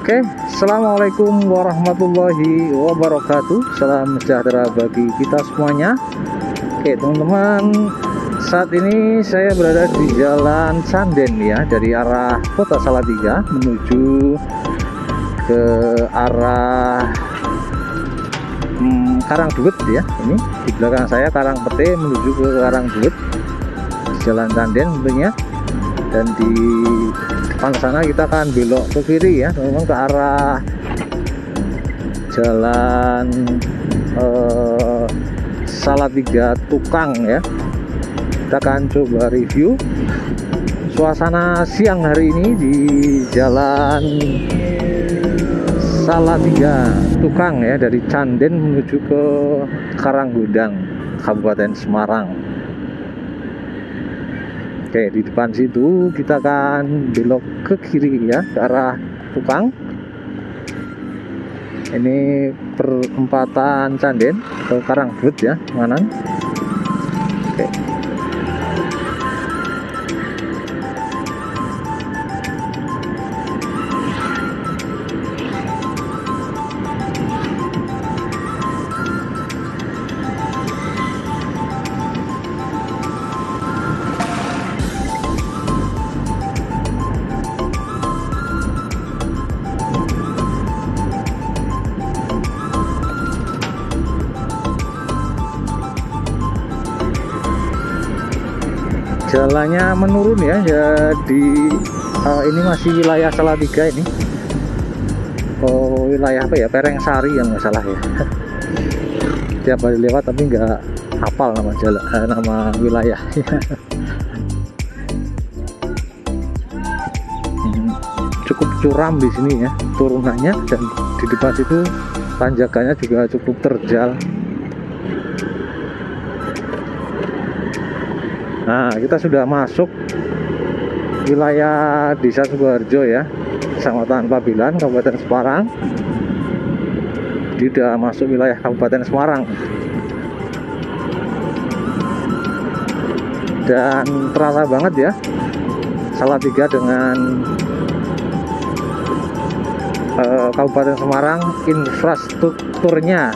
Oke, assalamualaikum warahmatullahi wabarakatuh. Salam sejahtera bagi kita semuanya. Oke teman-teman, saat ini saya berada di Jalan Sanden ya, dari arah Kota Salatiga menuju ke arah Karangduet ya. Ini di belakang saya Karangpete menuju ke Karangduet, Jalan Sanden tentunya. Dan di depan sana kita akan belok ke kiri ya teman-teman, ke arah Jalan Salatiga Tukang ya. Kita akan coba review suasana siang hari ini di Jalan Salatiga Tukang ya, dari Canden menuju ke Karanggudang, Kabupaten Semarang. Oke, di depan situ kita akan belok ke kiri ya, ke arah Tukang. Ini perempatan Canden ke Karangduet ya, kanan. Oke. Jalannya menurun ya, jadi ini masih wilayah Salatiga ini. Wilayah apa ya, Perengsari yang nggak salah ya. Tiap hari lewat tapi nggak hafal nama jalan, nama wilayah. Cukup curam di sini ya turunannya, dan di depan itu tanjakannya juga cukup terjal. Nah, kita sudah masuk wilayah Desa Sukoharjo ya, Kecamatan Pabilan, Kabupaten Semarang. Jadi sudah masuk wilayah Kabupaten Semarang. Dan terasa banget ya Salatiga dengan Kabupaten Semarang, infrastrukturnya.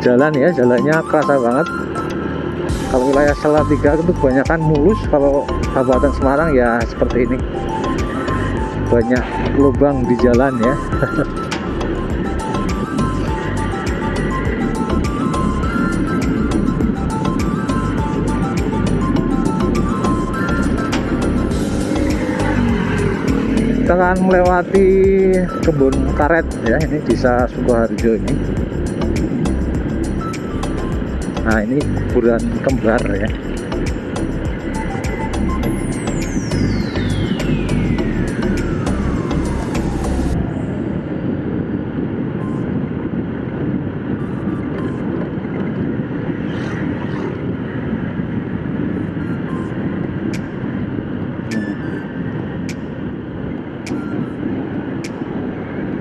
Jalan ya, jalannya kerasa banget. Kalau wilayah Salatiga itu kebanyakan mulus, kalau Kabupaten Semarang ya seperti ini, banyak lubang di jalan ya. Kita akan melewati kebun karet ya, ini Desa Sukoharjo ini. Nah, ini kuburan kembar ya.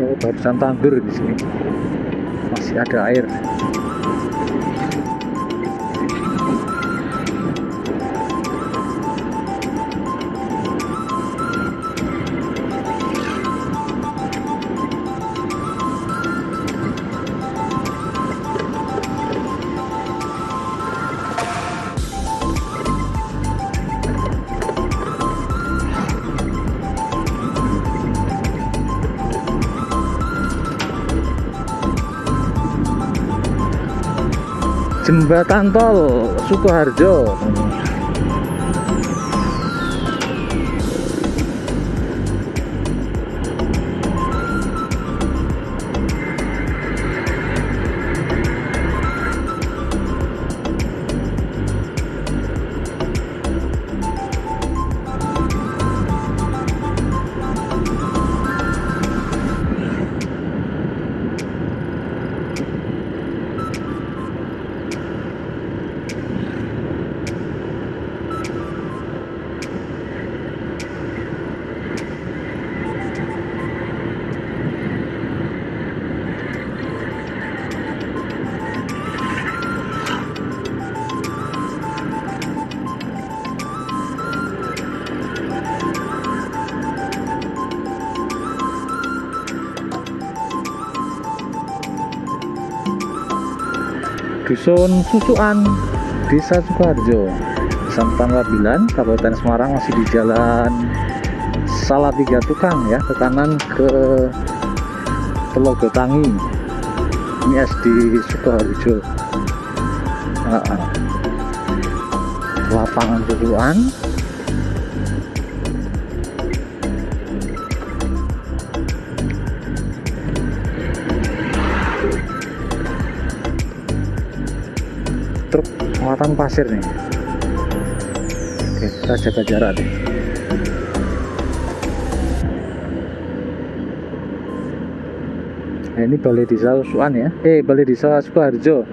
Oh, barisan tandur di sini. Masih ada air. Jembatan tol Sukoharjo. Dusun Susukan, Desa Sukoharjo, Kecamatan Wabilan, Kabupaten Semarang. Masih di Jalan Salatiga Tukang ya, ke kanan ke Telogotangi. Ini SD Sukoharjo. Lapangan Susukan. Truk muatan pasir nih. Oke, kita jaga jarak nih. Nah, ini Balai Desa Susukan ya. Balai Desa Sukoharjo.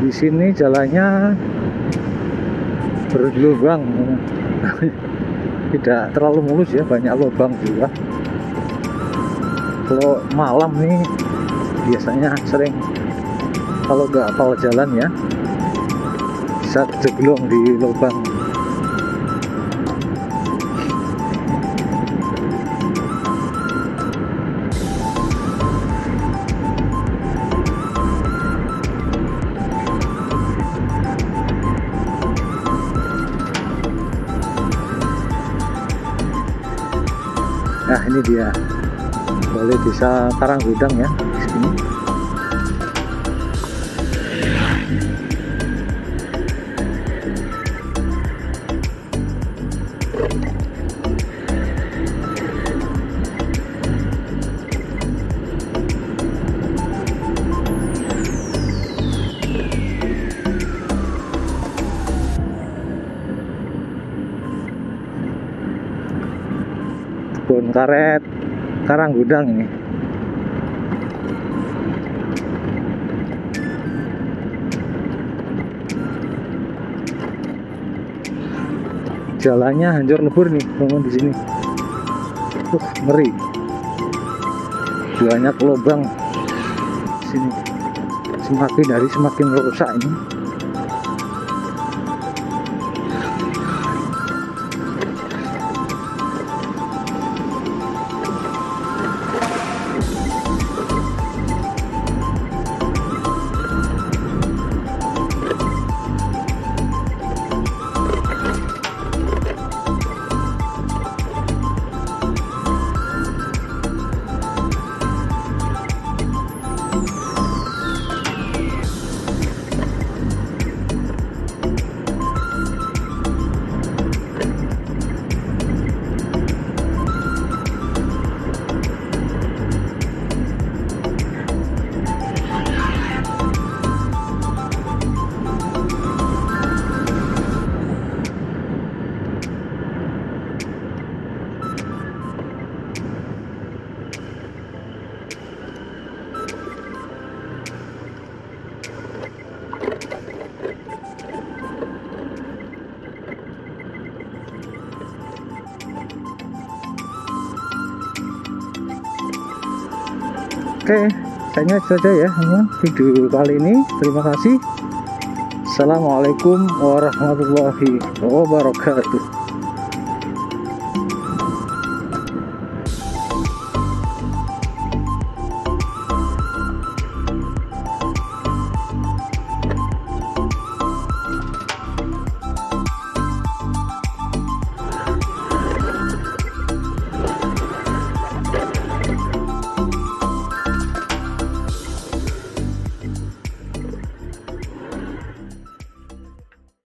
Di sini jalannya berlubang, tidak terlalu mulus ya, banyak lubang juga. Kalau malam nih biasanya sering, kalau nggak hafal jalan ya, bisa jeglong di lubang. Nah, ini dia Balai Desa Karanggudang ya di sini. Kebun karet Karanggudang ini. Jalannya hancur lebur nih teman di sini. Ngeri. Banyak lubang di sini. Semakin hari semakin rusak ini. Oke, kayaknya itu saja ya teman video kali ini. Terima kasih. Assalamualaikum warahmatullahi wabarakatuh.